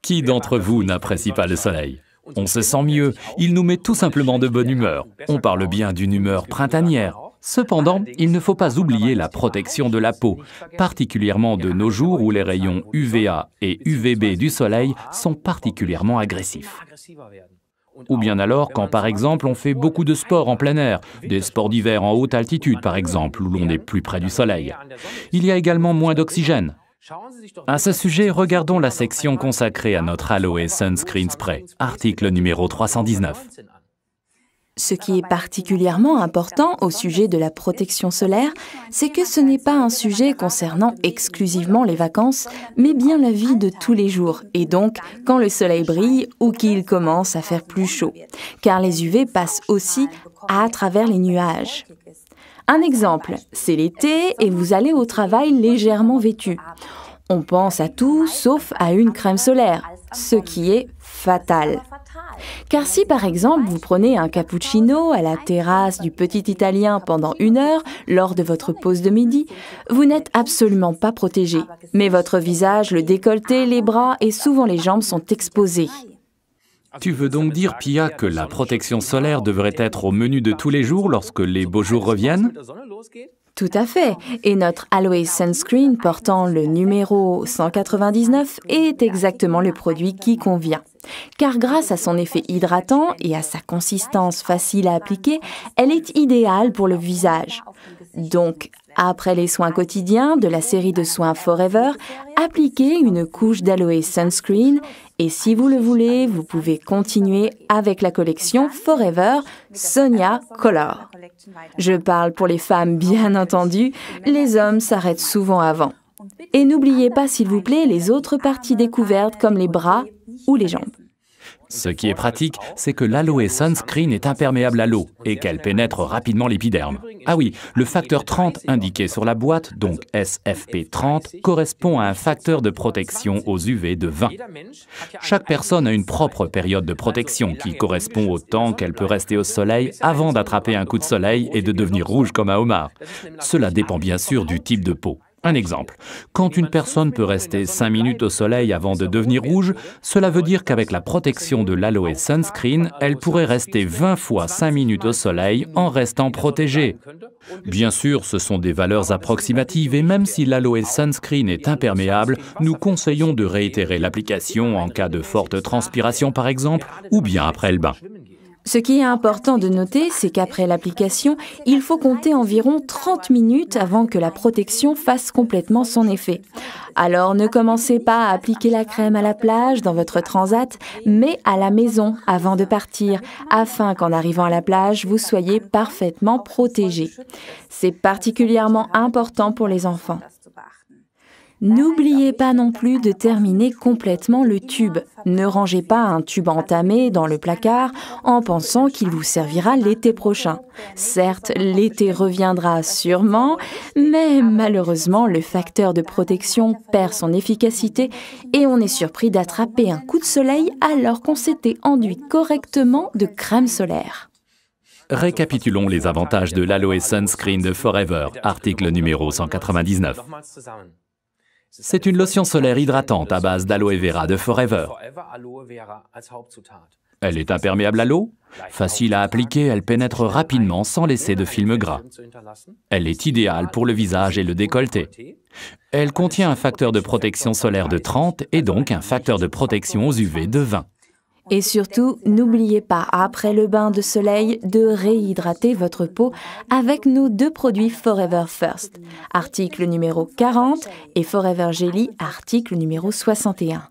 Qui d'entre vous n'apprécie pas le soleil? On se sent mieux, il nous met tout simplement de bonne humeur. On parle bien d'une humeur printanière. Cependant, il ne faut pas oublier la protection de la peau, particulièrement de nos jours où les rayons UVA et UVB du soleil sont particulièrement agressifs. Ou bien alors quand par exemple on fait beaucoup de sport en plein air, des sports d'hiver en haute altitude par exemple, où l'on est plus près du soleil. Il y a également moins d'oxygène. À ce sujet, regardons la section consacrée à notre Aloe Sunscreen Spray, article numéro 319. Ce qui est particulièrement important au sujet de la protection solaire, c'est que ce n'est pas un sujet concernant exclusivement les vacances, mais bien la vie de tous les jours, et donc quand le soleil brille ou qu'il commence à faire plus chaud, car les UV passent aussi à travers les nuages. Un exemple, c'est l'été et vous allez au travail légèrement vêtu. On pense à tout sauf à une crème solaire, ce qui est fatal. Car si par exemple vous prenez un cappuccino à la terrasse du Petit Italien pendant 1 heure lors de votre pause de midi, vous n'êtes absolument pas protégé. Mais votre visage, le décolleté, les bras et souvent les jambes sont exposés. Tu veux donc dire, Pia, que la protection solaire devrait être au menu de tous les jours lorsque les beaux jours reviennent? Tout à fait. Et notre Aloe Sunscreen portant le numéro 199 est exactement le produit qui convient. Car grâce à son effet hydratant et à sa consistance facile à appliquer, elle est idéale pour le visage. Donc, après les soins quotidiens de la série de soins Forever, appliquez une couche d'Aloe Sunscreen et si vous le voulez, vous pouvez continuer avec la collection Forever Sonia Color. Je parle pour les femmes bien entendu, les hommes s'arrêtent souvent avant. Et n'oubliez pas s'il vous plaît les autres parties découvertes comme les bras ou les jambes. Ce qui est pratique, c'est que l'Aloe Sunscreen est imperméable à l'eau et qu'elle pénètre rapidement l'épiderme. Ah oui, le facteur 30 indiqué sur la boîte, donc SFP 30, correspond à un facteur de protection aux UV de 20. Chaque personne a une propre période de protection qui correspond au temps qu'elle peut rester au soleil avant d'attraper un coup de soleil et de devenir rouge comme un homard. Cela dépend bien sûr du type de peau. Un exemple, quand une personne peut rester 5 minutes au soleil avant de devenir rouge, cela veut dire qu'avec la protection de l'Aloe Sunscreen, elle pourrait rester 20 fois 5 minutes au soleil en restant protégée. Bien sûr, ce sont des valeurs approximatives et même si l'Aloe Sunscreen est imperméable, nous conseillons de réitérer l'application en cas de forte transpiration par exemple, ou bien après le bain. Ce qui est important de noter, c'est qu'après l'application, il faut compter environ 30 minutes avant que la protection fasse complètement son effet. Alors ne commencez pas à appliquer la crème à la plage dans votre transat, mais à la maison avant de partir, afin qu'en arrivant à la plage, vous soyez parfaitement protégés. C'est particulièrement important pour les enfants. N'oubliez pas non plus de terminer complètement le tube. Ne rangez pas un tube entamé dans le placard en pensant qu'il vous servira l'été prochain. Certes, l'été reviendra sûrement, mais malheureusement, le facteur de protection perd son efficacité et on est surpris d'attraper un coup de soleil alors qu'on s'était enduit correctement de crème solaire. Récapitulons les avantages de l'Aloe Sunscreen de Forever, article numéro 199. C'est une lotion solaire hydratante à base d'aloe vera de Forever. Elle est imperméable à l'eau, facile à appliquer, elle pénètre rapidement sans laisser de film gras. Elle est idéale pour le visage et le décolleté. Elle contient un facteur de protection solaire de 30 et donc un facteur de protection aux UV de 20. Et surtout, n'oubliez pas, après le bain de soleil, de réhydrater votre peau avec nos 2 produits Forever First, article numéro 40 et Forever Jelly, article numéro 61.